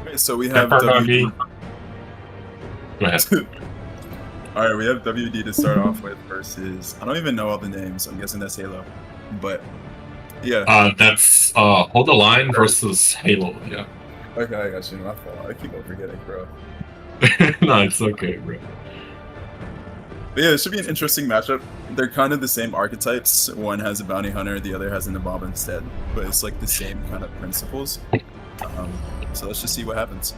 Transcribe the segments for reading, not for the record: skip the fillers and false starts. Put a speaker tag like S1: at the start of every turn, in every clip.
S1: Okay, so we have
S2: Sheperd,
S1: WD.
S2: Doggy. Go ahead.
S1: All right, we have WD to start off with versus. I don't even know all the names. I'm guessing that's Halo, but yeah.
S2: That's Hold the Line versus Halo, yeah.
S1: Okay, I got you. My fault. I keep on forgetting, bro.
S2: No, it's okay, bro.
S1: But yeah, it should be an interesting matchup. They're kind of the same archetypes. One has a bounty hunter, the other has an Nabob instead. But it's like the same kind of principles. So let's just see what happens.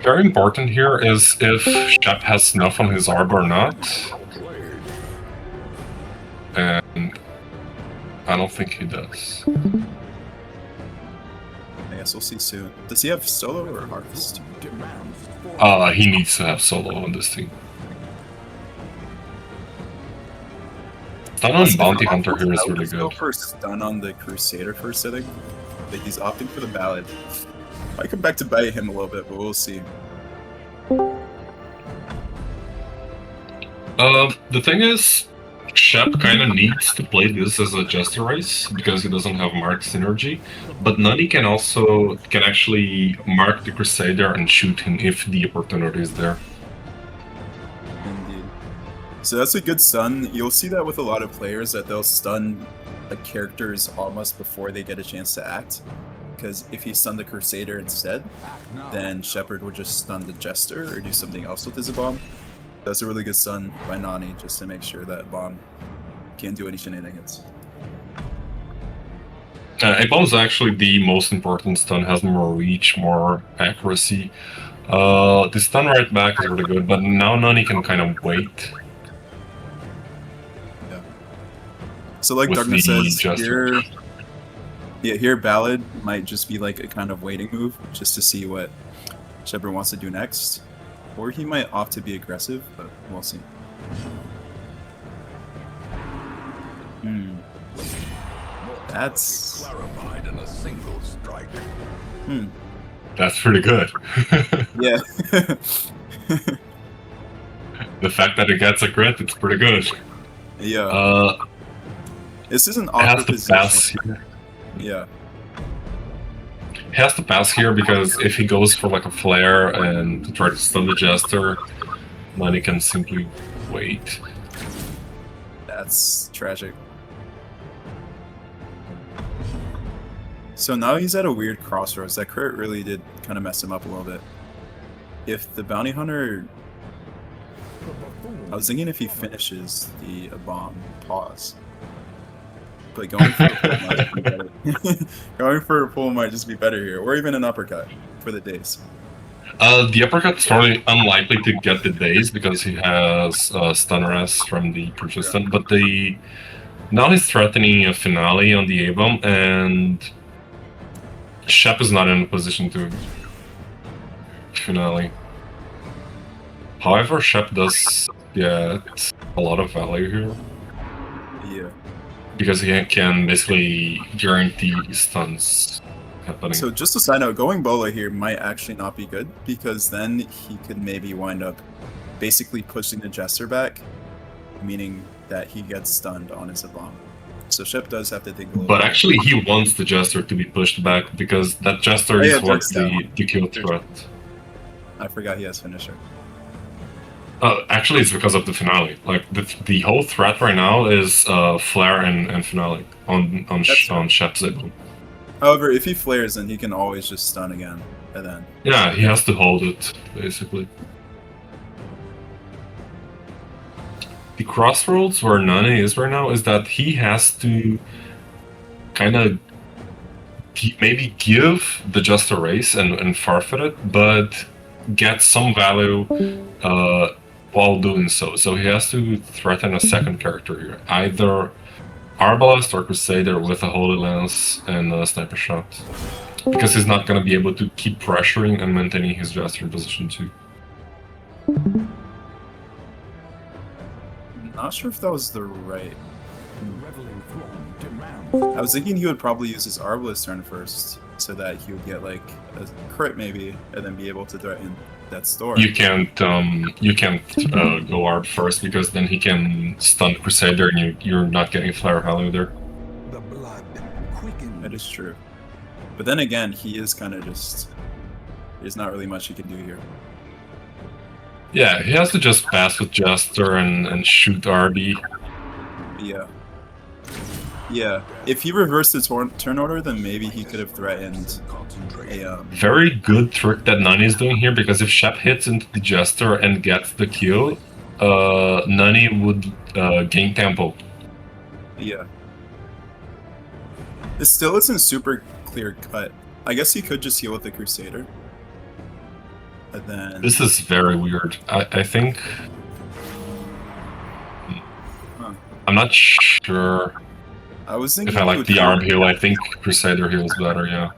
S2: Very important here is if Shep has snuff on his orb or not. And I don't think he does.
S1: I guess we'll see soon. Does he have solo or harvest?
S2: He needs to have solo on this team. Stun on Bounty Hunter here is really good.
S1: Go for stun on the Crusader first, I think. But he's opting for the Ballad. I come back to bite him a little bit, but we'll see.
S2: The thing is, Shep kind of needs to play this as a Jester race because he doesn't have Mark synergy, but Nani can actually mark the Crusader and shoot him if the opportunity is there.
S1: Indeed. So that's a good stun. You'll see that with a lot of players that they'll stun the characters almost before they get a chance to act. Because if he stunned the Crusader instead, then Sheperd would just stun the Jester or do something else with his bomb. That's a really good stun by Nani just to make sure that bomb can't do any shenanigans.
S2: A bomb is actually the most important stun, has more reach, more accuracy. The stun right back is really good, but now Nani can kind of wait.
S1: Yeah. So like Darkness says, here Ballad might just be like a kind of waiting move, just to see what Sheperd wants to do next. Or he might opt to be aggressive, but we'll see. That's clarified in a single strike.
S2: That's pretty good.
S1: Yeah.
S2: The fact that it gets a crit, it's pretty good.
S1: Yeah. This is an awkward position.
S2: Pass here.
S1: Yeah.
S2: He has to pass here because if he goes for like a flare and try to stun the Jester, Nani can simply wait.
S1: That's tragic. So now he's at a weird crossroads. That crit really did kind of mess him up a little bit. If the bounty hunter... I was thinking if he finishes the bomb, pause. But going for a pull might be better. Going for a pull might just be better here, or even an uppercut for the days.
S2: The uppercut is probably unlikely to get the days because he has stun rest from the persistent, but now he's threatening a finale on the A-bomb, and Shep is not in a position to finale. However, Shep does get a lot of value here.
S1: Yeah.
S2: Because he can basically guarantee stuns happening.
S1: So just a side note, going Bola here might actually not be good, because then he could maybe wind up basically pushing the Jester back, meaning that he gets stunned on his bomb. So Shep does have to think a little
S2: But
S1: bit.
S2: actually he wants the Jester to be pushed back, because that Jester is what the kill threat.
S1: I forgot he has finisher.
S2: Actually, it's because of the finale. Like the whole threat right now is flare and finale on Shep's able.
S1: However, if he flares, then he can always just stun again, and then.
S2: Yeah, he has to hold it basically. The crossroads where Nani is right now is that he has to kind of maybe give the Jester race and forfeit it, but get some value while doing so. So he has to threaten a second character here, either Arbalest or Crusader with a Holy Lance and a Sniper Shot, because he's not going to be able to keep pressuring and maintaining his Jester in position 2.
S1: Not sure if that was the right. I was thinking he would probably use his Arbalest turn first, so that he would get like a crit maybe, and then be able to threaten that storm.
S2: You can't go Arb first, because then he can stun Crusader and you're not getting flare value there.
S1: That is true. But then again, he is kind of just There's not really much he can do here.
S2: Yeah, he has to just pass with Jester and shoot RD.
S1: Yeah. Yeah. If he reversed the turn order, then maybe he could have threatened a
S2: Very good trick that Nani is doing here, because if Shep hits into the Jester and gets the kill, Nani would gain tempo.
S1: Yeah. This still isn't super clear cut. I guess he could just heal with the Crusader. And then...
S2: This is very weird. I think...
S1: Huh.
S2: I'm not sure
S1: I was thinking
S2: if I like the arm heal. I think Crusader heals better, yeah.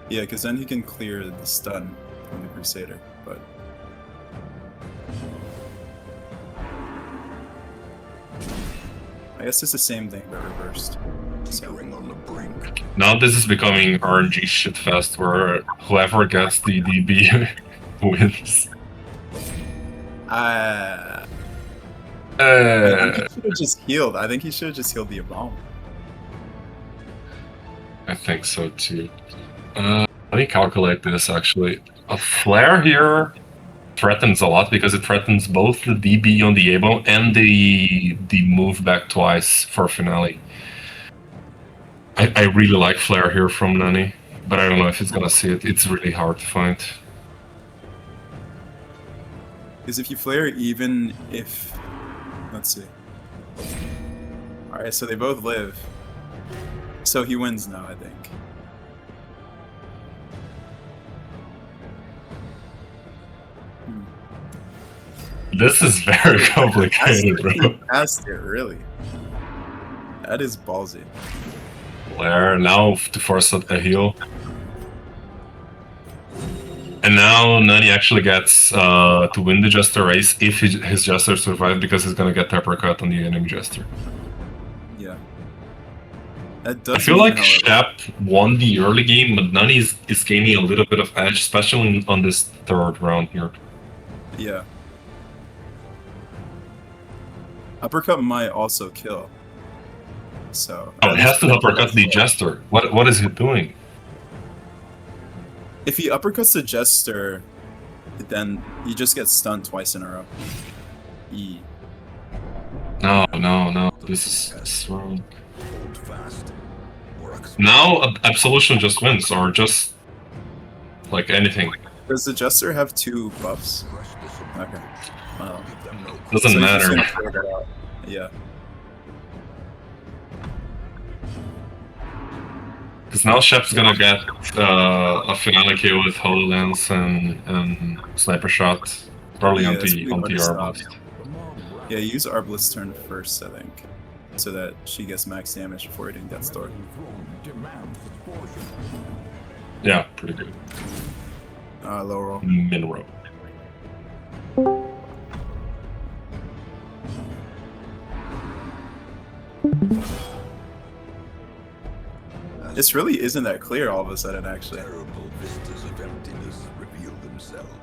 S1: Yeah, because then he can clear the stun from the Crusader, but... I guess it's the same thing, but reversed. So...
S2: Now this is becoming RNG shitfest, where whoever gets the DB wins.
S1: I think he should have just healed. I think he should have just healed the Abound.
S2: I think so too. Let me calculate this actually. A flare here threatens a lot, because it threatens both the DB on the Abo and the move back twice for finale. I really like flare here from Nani, but I don't know if it's gonna see it. It's really hard to find.
S1: Because if you flare, even if... Let's see. Alright, so they both live. So he wins now, I think.
S2: This is very complicated, bro.
S1: Passed it, really. That is ballsy.
S2: Flare now to force a heal. And now Nani actually gets to win the Jester race if his Jester survives, because he's gonna get Pepper Cut on the enemy Jester.
S1: Yeah. That does
S2: I feel like Shep won the early game, but Nani is gaining a little bit of edge, especially on this third round here.
S1: Yeah. Uppercut might also kill. So...
S2: Oh, it has to uppercut the Jester. What is he doing?
S1: If he uppercuts the Jester, then he just gets stunned twice in a row.
S2: No. This is wrong. Now Absolution just wins, or just like anything.
S1: Does the Jester have 2 buffs? Okay.
S2: Doesn't
S1: So he's just
S2: matter.
S1: gonna figure that out. Yeah.
S2: Because now Shep's gonna get a finale kill with HoloLens and Sniper Shot, probably
S1: Yeah,
S2: on
S1: that's
S2: the
S1: pretty much
S2: Arbalist.
S1: Yeah, use Arbalist turn first, I think. So that she gets max damage before hitting Death's Door.
S2: Yeah, pretty good.
S1: Low roll.
S2: Min row.
S1: This really isn't that clear all of a sudden, actually.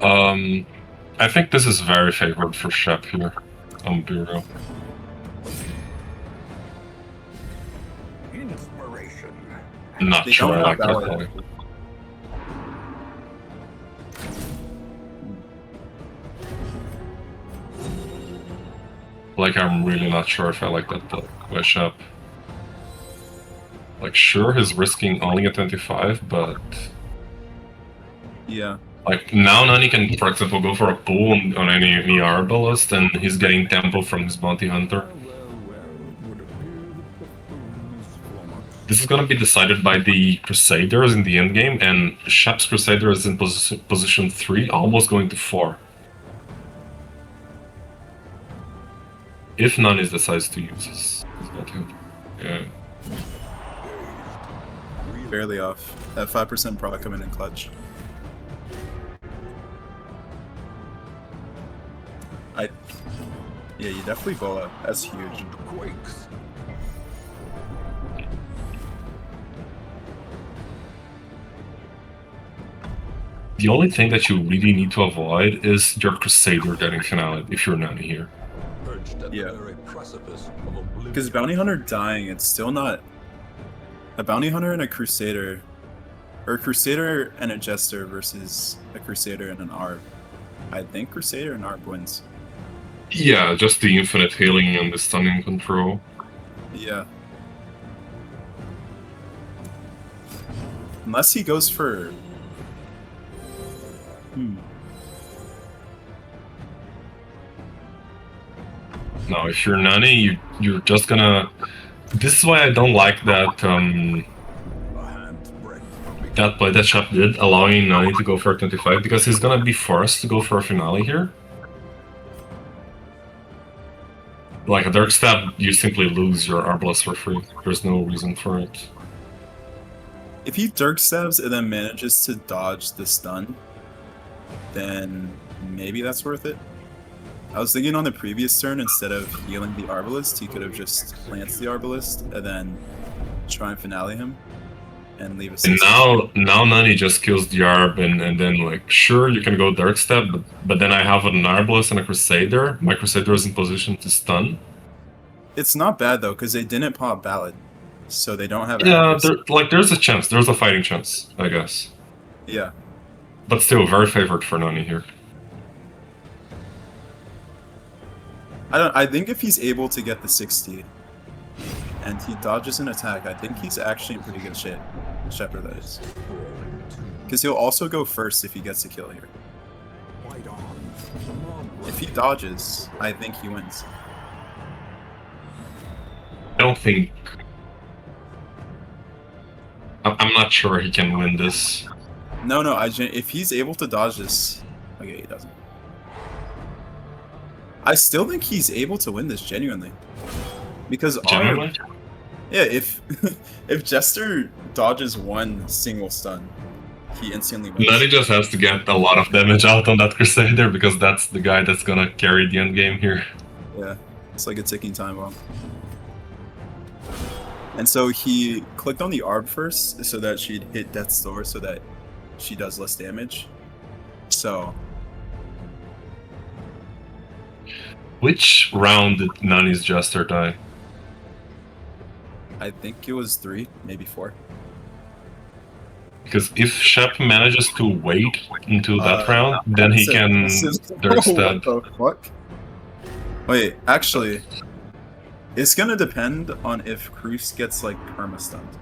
S2: I think this is very favored for Shep here on Bureau. Not
S1: They
S2: sure
S1: don't
S2: I like
S1: have
S2: that
S1: that
S2: play. Like, I'm really not sure if I like that play by Shep. Like, sure, he's risking only a 25, but...
S1: Yeah.
S2: Like, now Nani can, for example, go for a pull on any Arbalist, and he's getting tempo from his Bounty Hunter. This is gonna be decided by the Crusaders in the endgame, and Shep's Crusader is in position 3, almost going to 4. If Nani decides to use his Bounty Hunter. Yeah.
S1: Barely off. That 5% proc coming in clutch. Yeah, you definitely bowl up. That's huge.
S2: The only thing that you really need to avoid is your Crusader getting finale if you're Nani here.
S1: Yeah. Because Bounty Hunter dying, it's still not... A Bounty Hunter and a Crusader Or a Crusader and a Jester versus a Crusader and an Arb. I think Crusader and Arb wins.
S2: Yeah, just the infinite healing and the stunning control.
S1: Yeah. Unless he goes for...
S2: Now, if you're Nani, you're just gonna... This is why I don't like that that play that Shep did, allowing Nani to go for a 25, because he's gonna be forced to go for a finale here. Like a Dark Stab, you simply lose your Arbalest for free. There's no reason for it.
S1: If he Dirk Stabs and then manages to dodge the stun, then maybe that's worth it. I was thinking on the previous turn, instead of healing the Arbalest, he could have just lanced the Arbalest and then try and finale him and leave a 60.
S2: And now Nani just kills the Arb, and then, like, sure, you can go Dark Step, but then I have an Arbalest and a Crusader. My Crusader is in position to stun.
S1: It's not bad, though, because they didn't pop Ballad, so they don't have...
S2: Yeah, there's a chance. There's a fighting chance, I guess.
S1: Yeah.
S2: But still, very favored for Nani here.
S1: I think if he's able to get the 60 and he dodges an attack, I think he's actually in pretty good shape. Sheperd, that is. Because he'll also go first if he gets a kill here. If he dodges, I think he wins.
S2: I don't think... I'm not sure he can win this.
S1: No, if he's able to dodge this... Okay, he doesn't. I still think he's able to win this, genuinely. Because
S2: Genuinely?
S1: Yeah, if Jester dodges one single stun, he instantly wins.
S2: Nani just has to get a lot of damage out on that Crusader, because that's the guy that's gonna carry the end game here.
S1: Yeah, it's like a ticking time bomb. And so he clicked on the Arb first, so that she'd hit Death's Door, so that she does less damage. So...
S2: Which round did Nani's Jester die?
S1: I think it was 3, maybe 4.
S2: Because if Shep manages to wait into that round, then he can Dark Stab.
S1: What the fuck? Wait, actually, it's gonna depend on if Cruz gets, like, perma-stunned.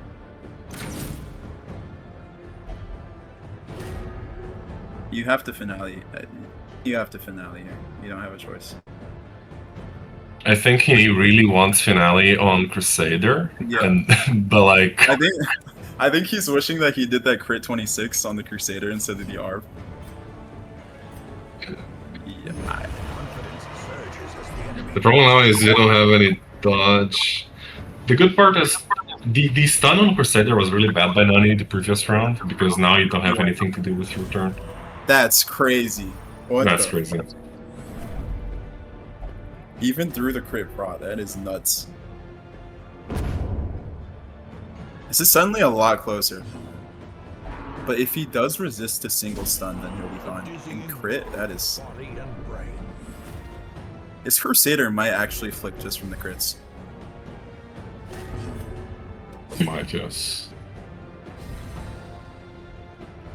S1: You have to finale. You have to finale here. You don't have a choice.
S2: I think he really wants finale on Crusader,
S1: yeah.
S2: But like...
S1: I think he's wishing that he did that crit 26 on the Crusader instead of the Arb. Yeah.
S2: The problem now is you don't have any dodge. The good part is the stun on Crusader was really bad by Nani the previous round, because now you don't have anything to do with your turn.
S1: That's crazy.
S2: That's crazy.
S1: Even through the crit prot, that is nuts. This is suddenly a lot closer. But if he does resist a single stun, then he'll be fine. And crit, that is... His Crusader might actually flick just from the crits.
S2: Might, yes.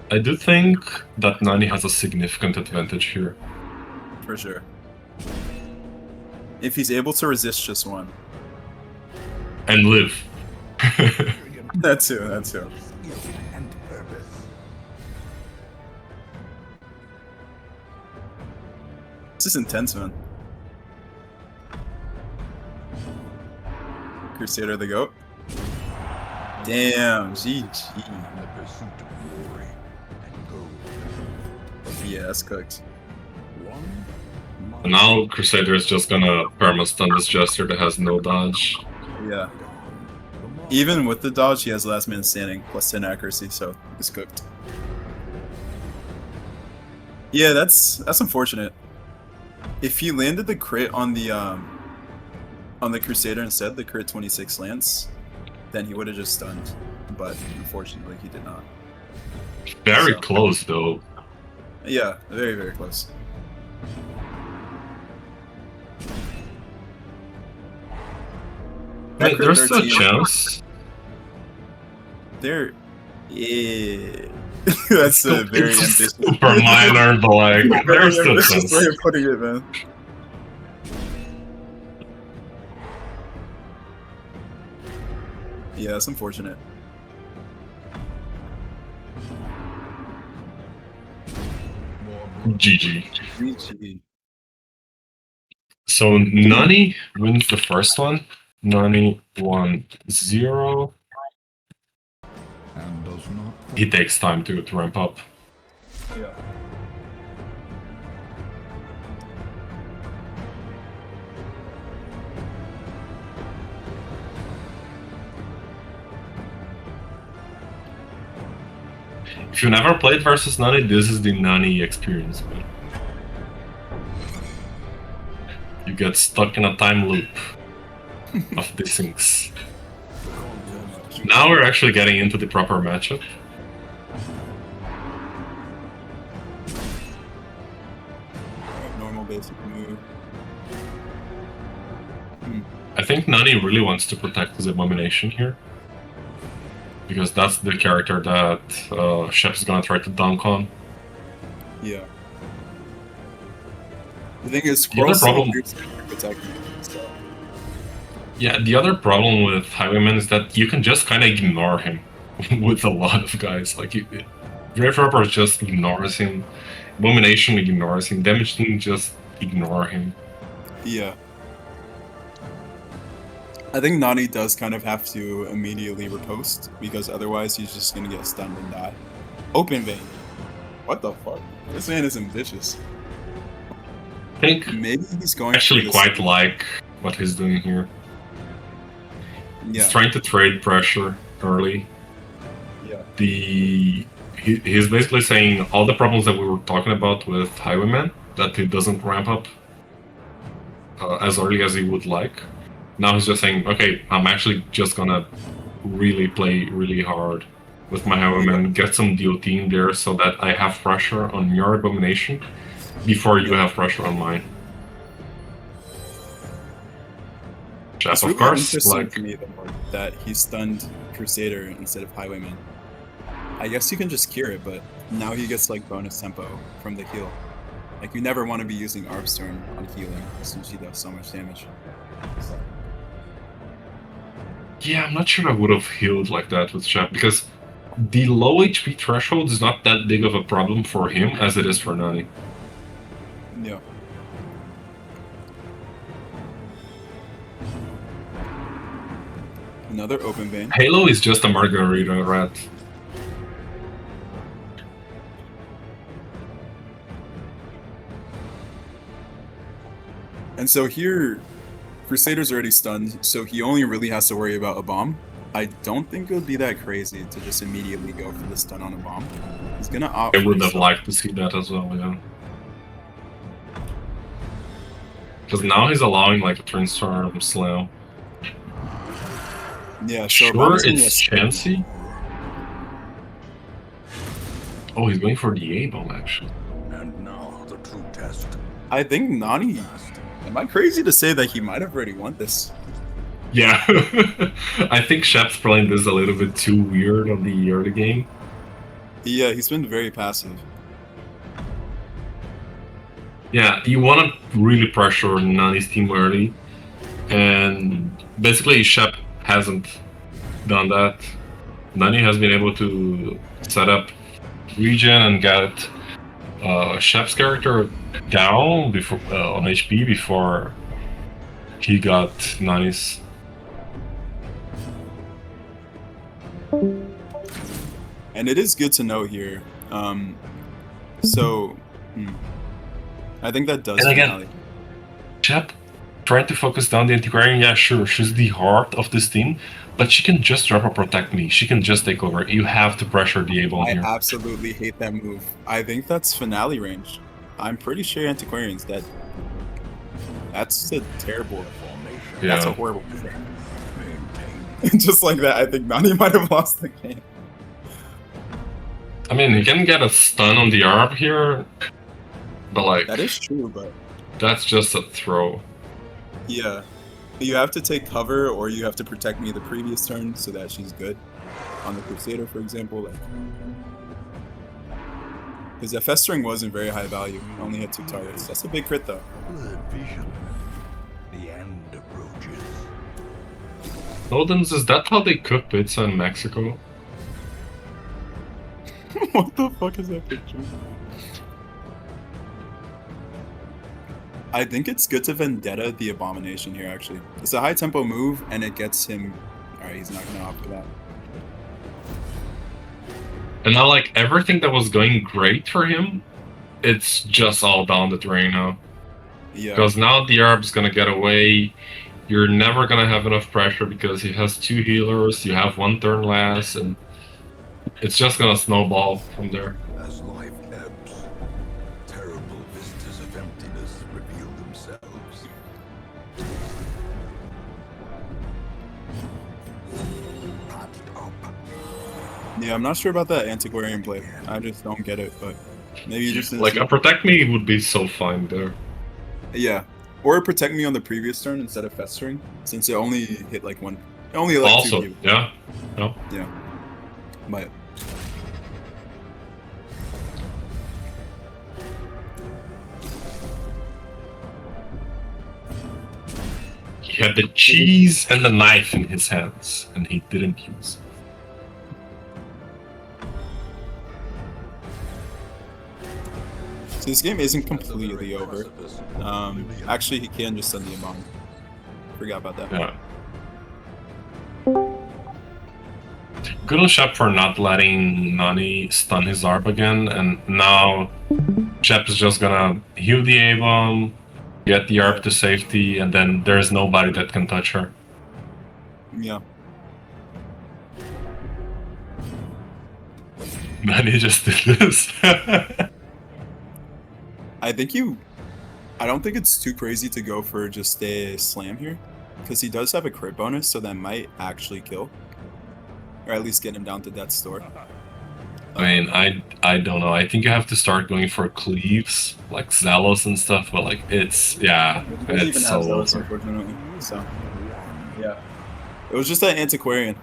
S2: I do think that Nani has a significant advantage here.
S1: For sure. If he's able to resist just one.
S2: And live.
S1: That too. This is intense, man. Crusader the GOAT. Damn, GG. Yeah, that's cooked.
S2: And now Crusader is just gonna perma-stun this Jester that has no dodge.
S1: Yeah. Even with the dodge, he has last man standing, plus 10 accuracy, so it's cooked. Yeah, that's unfortunate. If he landed the crit on the Crusader instead, the crit 26 lance, then he would have just stunned. But unfortunately, he did not.
S2: Very close, though.
S1: Yeah, very, very close.
S2: Wait, there's a chance.
S1: Yeah. That's a very
S2: It's
S1: ambitious.
S2: super minor, but like there's
S1: Very
S2: still
S1: ambitious
S2: sense.
S1: way of putting it, man. Yeah, that's unfortunate.
S2: GG.
S1: GG.
S2: So Nani wins the first one. Nani 1-0.
S3: And does not.
S2: He takes time to ramp up.
S1: Yeah.
S2: If you never played versus Nani, this is the Nani experience, man. You get stuck in a time loop of these things. Now we're actually getting into the proper matchup.
S1: Normal basic move.
S2: I think Nani really wants to protect his Abomination here. Because that's the character that Shep's gonna try to dunk on.
S1: Yeah. The thing is,
S2: The other problem-
S1: protect me, so.
S2: Yeah, the other problem with Highwayman is that you can just kind of ignore him with a lot of guys. Like, Grave Robber just ignores him, Abomination ignores him, Damage Team just ignore him.
S1: Yeah. I think Nani does kind of have to immediately riposte, because otherwise he's just gonna get stunned and die. Open vein. What the fuck? This man is ambitious.
S2: I think
S1: Maybe he's going
S2: actually
S1: for this-
S2: quite like what he's doing here.
S1: Yeah.
S2: He's trying to trade pressure early.
S1: Yeah.
S2: He's basically saying all the problems that we were talking about with Highwayman, that he doesn't ramp up as early as he would like. Now he's just saying, okay, I'm actually just gonna really play really hard with my Highwayman, get some DOT in there so that I have pressure on your Abomination before you have pressure on mine. Chef,
S1: It's
S2: of
S1: really
S2: course,
S1: interesting
S2: like,
S1: to me though, that he stunned Crusader instead of Highwayman. I guess you can just cure it, but now he gets like bonus tempo from the heal. Like you never want to be using Arbstorm on healing since he does so much damage. So.
S2: yeah, I'm not sure I would have healed like that with Chef, because the low HP threshold is not that big of a problem for him as it is for Nani.
S1: Yeah. Another open vein.
S2: Halo is just a margarita rat.
S1: And so here, Crusader's already stunned, so he only really has to worry about a bomb. I don't think it would be that crazy to just immediately go for the stun on a bomb. He's gonna opt
S2: I would
S1: for
S2: have
S1: the-
S2: liked to see that as well, yeah. Because now he's allowing like a Turnstorm Slam.
S1: Yeah, so
S2: Sure,
S1: bomb's gonna
S2: it's
S1: get-
S2: chancy. Oh, he's going for the A-bomb actually.
S3: And now the true test.
S1: I think Nani. Am I crazy to say that he might have already won this?
S2: Yeah, I think Shep's playing this a little bit too weird on the early game.
S1: Yeah, he's been very passive.
S2: Yeah, you want to really pressure Nani's team early, and basically Shep hasn't done that. Nani has been able to set up regen and get Shep's character down before on HP before he got Nani's.
S1: And it is good to know here. I think that does.
S2: And again,
S1: finale.
S2: Shep trying to focus down the Antiquarian, yeah, sure, she's the heart of this team, but she can just drop or protect me. She can just take over. You have to pressure the A-bomb
S1: I
S2: here.
S1: absolutely hate that move. I think that's finale range. I'm pretty sure Antiquarian's dead. That's a terrible. That's a
S2: Yeah.
S1: horrible move. Just like that, I think Nani might have lost the game.
S2: I mean, he can get a stun on the ARB here, but like,
S1: That is true, but
S2: that's just a throw.
S1: yeah. You have to take cover or you have to protect me the previous turn so that she's good. on the Crusader, for example. Because that Festering wasn't very high value. Only had 2 targets. That's a big crit though.
S3: Blurred vision. The end approaches.
S2: Odin's, is that how they cook pizza in Mexico?
S1: What the fuck is that picture? I think it's good to Vendetta the Abomination here, actually. It's a high tempo move, and it gets him... Alright, he's not gonna opt for that.
S2: And now, like, everything that was going great for him, it's just all down the drain now.
S1: Yeah.
S2: Because now the Arb's gonna get away. You're never gonna have enough pressure because he has 2 healers, you have 1 turn less, and it's just gonna snowball from there.
S3: As life ebbs, terrible vistas of emptiness reveal themselves. Patched up.
S1: Yeah, I'm not sure about that Antiquarian play. I just don't get it, but maybe you just...
S2: Like, a Protect Me would be so fine there.
S1: Yeah. Or Protect Me on the previous turn instead of Festering, since it only hit like 1... It only hit like
S2: Also,
S1: 2
S2: yeah. No.
S1: Yeah. But...
S2: He had the cheese and the knife in his hands, and he didn't use it.
S1: So this game isn't completely over. Actually, he can just send the Amon. Forgot about that.
S2: Yeah. Good on Shep for not letting Nani stun his ARP again, and now Shep is just gonna heal the A-bomb, get the ARP to safety, and then there's nobody that can touch her.
S1: Yeah.
S2: Nani just did this.
S1: I think you... I don't think it's too crazy to go for just a slam here, because he does have a crit bonus, so that might actually kill. Or at least get him down to death's door.
S2: I mean, I don't know. I think you have to start going for cleaves, like Zealous and stuff, but like, it's, yeah,
S1: It doesn't even
S2: it's
S1: have
S2: so
S1: those,
S2: over.
S1: unfortunately. So, yeah. It was just that Antiquarian.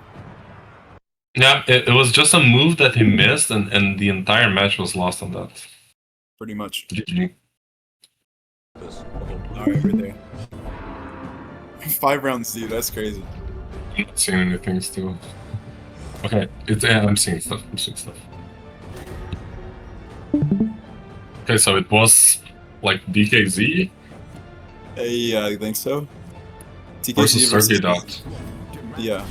S2: Yeah, it was just a move that he missed, and the entire match was lost on that.
S1: Pretty much.
S2: GG.
S1: Alright, right there. 5 rounds, dude. That's crazy.
S2: I'm not seeing anything still. Okay, it's, yeah, I'm seeing stuff. Okay, so it was like DKZ
S1: Yeah, I think so. TKC
S2: versus Circus Dot.
S1: Yeah,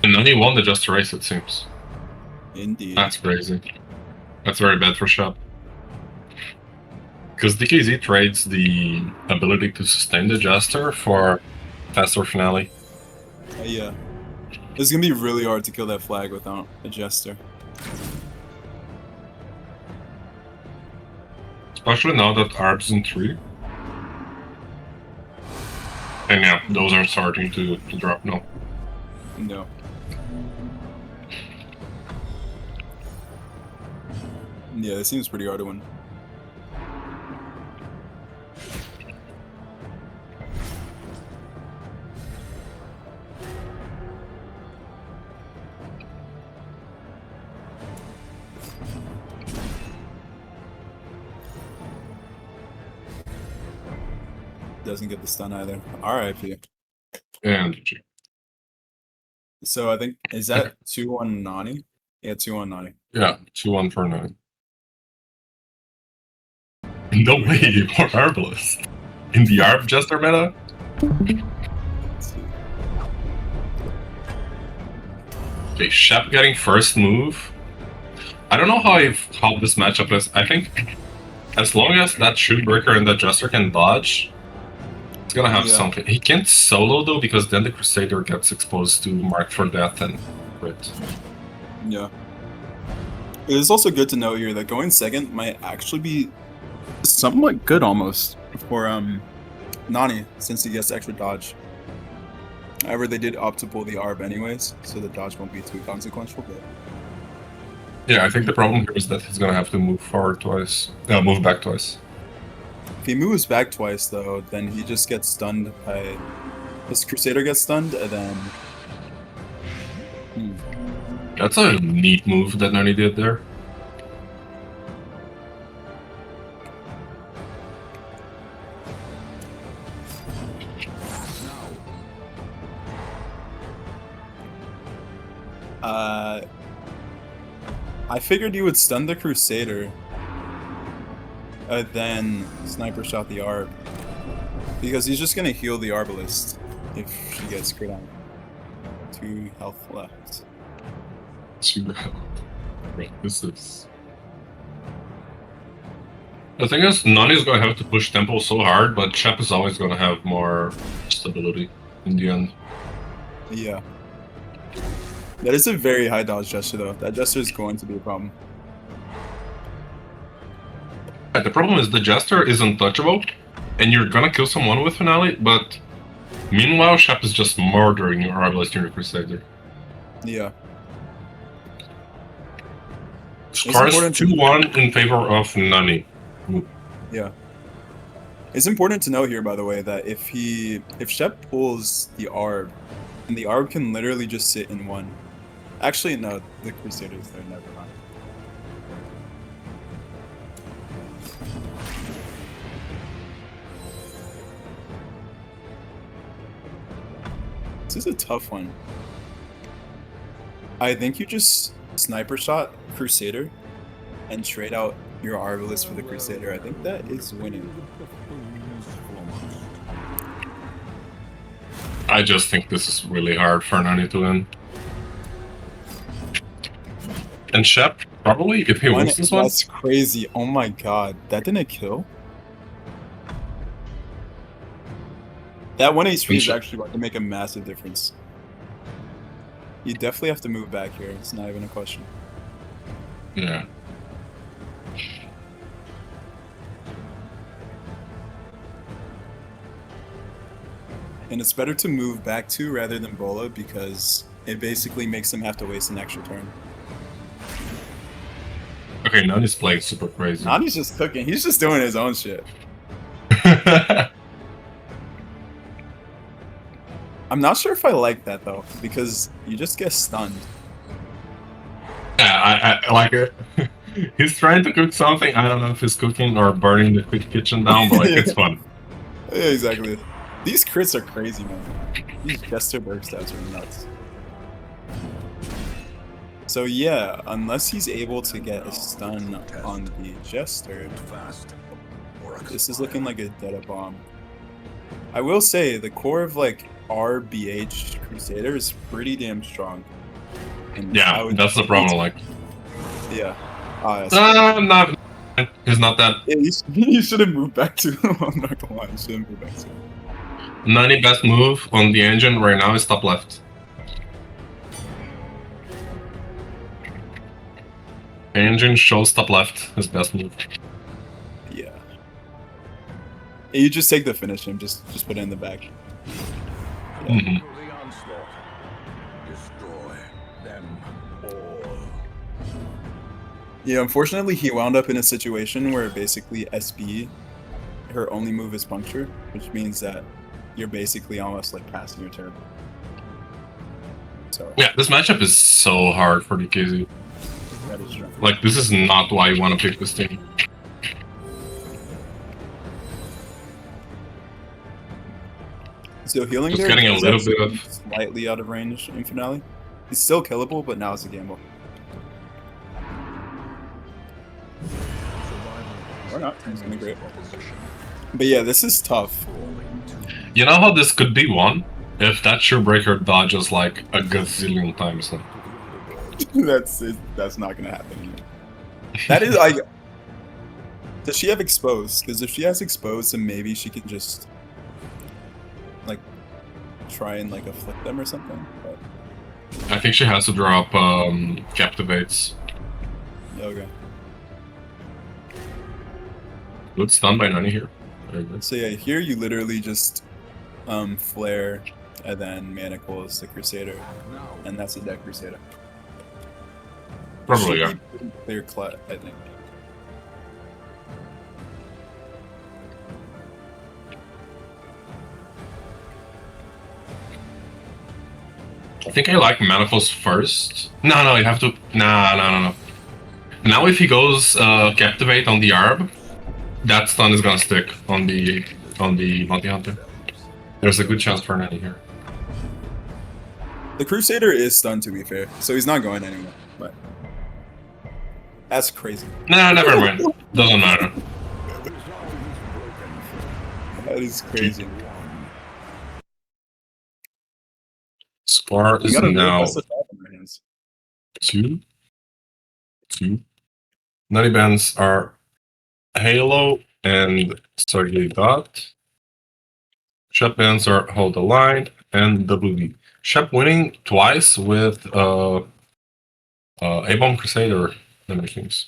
S2: And then he won the Just Race, it seems.
S1: indeed.
S2: That's crazy. That's very bad for Shep. Because DKZ trades the ability to sustain the Jester for faster finale.
S1: Yeah. It's gonna be really hard to kill that flag without a Jester.
S2: Especially now that Arb's in 3. And yeah, those are starting to drop now.
S1: No. Yeah, this seems pretty hard to win. Doesn't get the stun either. RIP.
S2: And GG.
S1: So I think, is that 2-1 Nani? Yeah, 2-1 Nani.
S2: Yeah, 2-1 for 9. No way, more Arbalist. In the Arb Jester meta?
S1: Let's see.
S2: Okay, Shep getting first move. I don't know how this matchup is. I think as long as that Shootbreaker and that Jester can dodge, it's gonna have something. He can't solo though, because then the Crusader gets exposed to Mark for Death and crit.
S1: Yeah. It is also good to know here that going second might actually be somewhat good almost for Nani, since he gets extra dodge. However, they did opt to pull the ARB anyways, so the dodge won't be too consequential. But
S2: Yeah, I think the problem here is that he's gonna have to move forward twice. Move back twice.
S1: if he moves back twice, though, then he just gets stunned by... His Crusader gets stunned, and then
S2: That's a neat move that Nani did there.
S1: I figured you would stun the Crusader, then sniper shot the Arb, because he's just gonna heal the Arbalist if she gets crit on. 2 health left.
S2: 2 health. Right, this is... The thing is, Nani's gonna have to push tempo so hard, but Shep is always gonna have more stability in the end.
S1: Yeah. That is a very high dodge gesture, though. That gesture is going to be a problem.
S2: The problem is the Jester is untouchable, and you're gonna kill someone with Finale, but meanwhile, Shep is just murdering your Arbalist and your Crusader.
S1: Yeah.
S2: Scars 2-1 in favor of Nani.
S1: Yeah. It's important to note here, by the way, that if Shep pulls the Arb, and the Arb can literally just sit in 1. Actually, no, the Crusader's there, never mind. This is a tough one. I think you just sniper shot Crusader and trade out your Arbalist for the Crusader. I think that is winning.
S2: I just think this is really hard for Nani to win. And Shep, probably, if he wins this one...
S1: That's crazy. Oh my god. That didn't kill? That 1 HP is actually about to make a massive difference. You definitely have to move back here. It's not even a question.
S2: Yeah.
S1: And it's better to move back to rather than Bola because it basically makes him have to waste an extra turn.
S2: Okay, Nani's playing super crazy.
S1: Nani's just cooking. He's just doing his own shit. I'm not sure if I like that though, because you just get stunned.
S2: Yeah, I like it. He's trying to cook something. I don't know if he's cooking or burning the kitchen down, but like, it's fun.
S1: Yeah, exactly. These crits are crazy, man. These Jester Berg stats are nuts. So yeah, unless he's able to get a stun on the Jester, this is looking like a dead bomb. I will say, the core of like RBH Crusader is pretty damn strong. And
S2: yeah, that's the problem, like...
S1: Yeah.
S2: not... He's not that...
S1: Yeah, you should have moved back to him, I'm not gonna lie, you should have moved back to him.
S2: Nani best move on the engine right now is top left. Engine shows top left, his best move.
S1: Yeah. You just take the finish him, just put it in the back. Yeah.
S2: Mm-hmm.
S1: Yeah, unfortunately he wound up in a situation where basically SB, her only move is puncture, which means that you're basically almost like passing your turn. So
S2: yeah, this matchup is so hard for DKZ.
S1: that is true.
S2: Like, this is not why you want to pick this team.
S1: So healing
S2: Just
S1: there
S2: getting a
S1: is
S2: little bit of...
S1: slightly out of range in finale. He's still killable, but now it's a gamble. Or not, he's gonna be great. But yeah, this is tough.
S2: You know how this could be won? If that Shorebreaker dodges like a gazillion times.
S1: That's not gonna happen. That is like... Does she have exposed? Because if she has exposed, then maybe she can just like try and like afflict them or something. But...
S2: I think she has to drop Captivates.
S1: Okay.
S2: Good stun by Nani here. Very good.
S1: So yeah, here you literally just flare and then Manacles the Crusader, and that's a dead Crusader.
S2: Probably, yeah.
S1: Should be clear cut, I think.
S2: I think I like Manacles first. No, you have to. No. Now if he goes Captivate on the Arb, that stun is gonna stick on the Bounty Hunter. There's a good chance for Nani here.
S1: The Crusader is stunned, to be fair, so he's not going anywhere. But that's crazy.
S2: Nah, never mind. Doesn't matter.
S1: That is crazy.
S2: Scar
S1: We
S2: is
S1: got a really
S2: now
S1: best of five in our hands.
S2: 2. Nani bands are Halo and Sergey Dot. Shep bands are Hold the Line and WB. Shep winning twice with A-Bomb Crusader machines.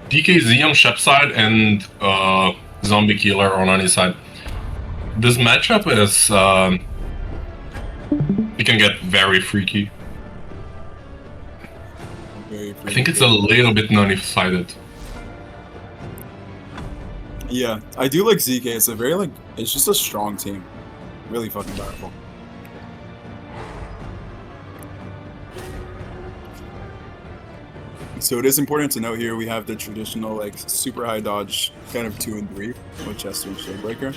S2: DKZ on Shep's side and Zombie Killer on Nani's side. This matchup is it can get very freaky. I think it's a little bit Nani-sided.
S1: Yeah, I do like ZK. It's a very it's just a strong team. Really fucking powerful. So it is important to note here we have the traditional super high dodge kind of 2 and 3 with Chester and Shieldbreaker.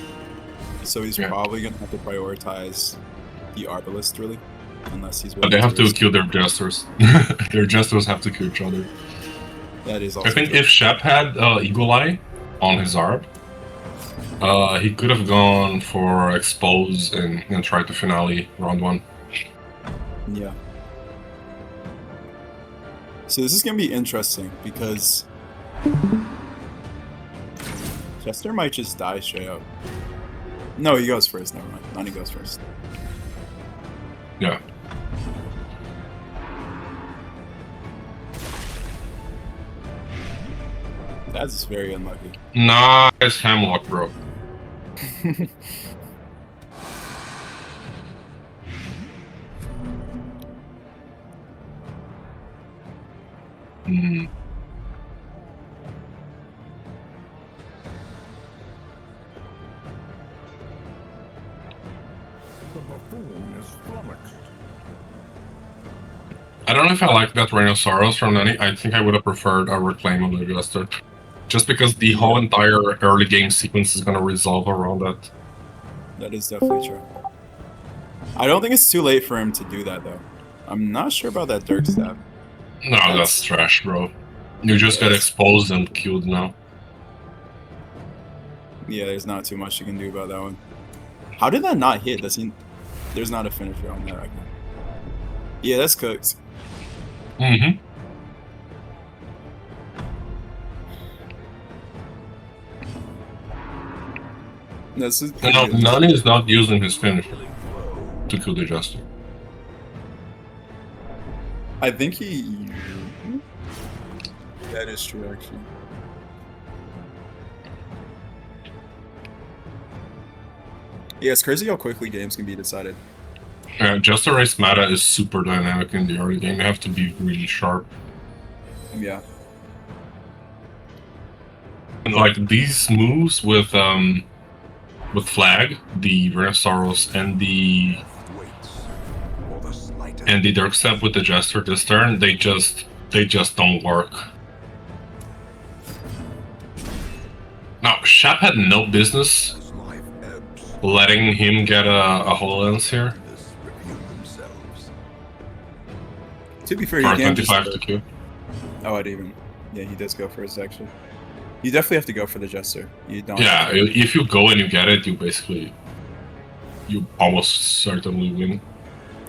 S1: So he's probably gonna have to prioritize the Arbalist really, unless he's.
S2: But they have to kill their Jesters. Their Jesters have to kill each other.
S1: That is also
S2: I think
S1: true.
S2: if Shep had Eagle Eye on his Arb, he could have gone for Expose and tried to finale round 1.
S1: Yeah. So this is gonna be interesting because Chester might just die straight up. No, he goes first. Never mind. Nani goes first.
S2: Yeah.
S1: That's very unlucky.
S2: Nice Hemlock, bro. Mm.
S3: The buffoon is flummoxed.
S2: I don't know if I like that Rhinoceros from Nani. I think I would have preferred a Reclaim on the Jester. Just because the whole entire early game sequence is going to resolve around that.
S1: That is definitely true. I don't think it's too late for him to do that though. I'm not sure about that Dirk stab.
S2: No, that's trash, bro. You just get exposed and killed now.
S1: Yeah, there's not too much you can do about that one. How did that not hit? Does he? There's not a finisher on that right now. Yeah, that's cooked.
S2: Mm-hmm.
S1: This is
S2: Now, Nani is not using his finisher to kill the Jester.
S1: I think he. That is true, actually. Yeah, it's crazy how quickly games can be decided.
S2: Jester race meta is super dynamic in the early game. You have to be really sharp.
S1: Yeah.
S2: And like these moves with Flag, the Rhinoceros, and the Dirk Step with the Jester this turn, they just don't work. Now, Shep had no business letting him get a HoloLens here.
S1: To be fair,
S2: For
S1: you
S2: a
S1: can't just.
S2: 25 to kill.
S1: Oh, I'd even. Yeah, he does go first, actually. You definitely have to go for the Jester. You don't.
S2: Yeah, if you go and you get it, you almost certainly win.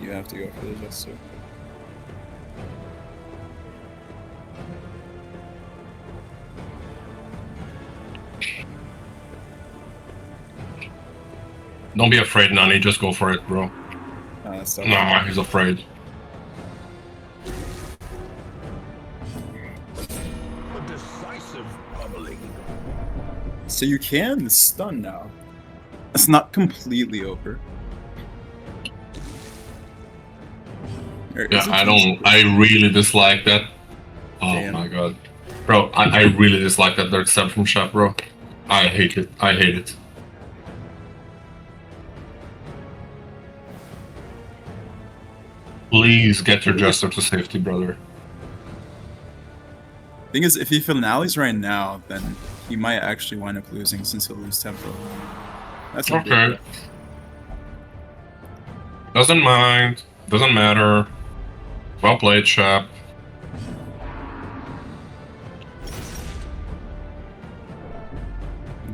S1: You have to go for the Jester.
S2: Don't be afraid, Nani. Just go for it, bro. Nah, he's afraid.
S3: A decisive bubbling.
S1: So you can stun now. It's not completely over.
S2: Yeah, I really dislike that. Oh
S1: Damn.
S2: my god. Bro, I really dislike that Dirk Step from Shep, bro. I hate it. I hate it. Please get your Jester to safety, brother.
S1: Thing is, if he finales right now, then he might actually wind up losing since he'll lose tempo. That's a
S2: Okay.
S1: big-
S2: Doesn't mind. Doesn't matter. Well played, Shep.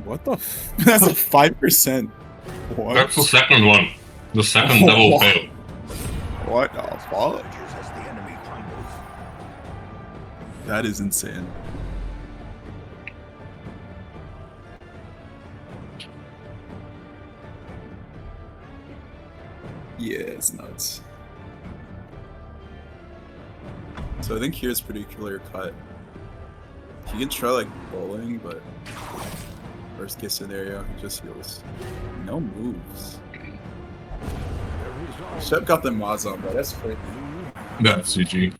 S1: What the? That's a 5%. What?
S2: That's the second one. The second double fail.
S1: What the fuck?
S3: As the enemy crumbles.
S1: That is insane. Yeah, it's nuts. So I think here's pretty clear cut. You can try like bowling, but worst case scenario, he just heals. No moves. Shep got the Maz on, but that's crazy.
S2: That's GG.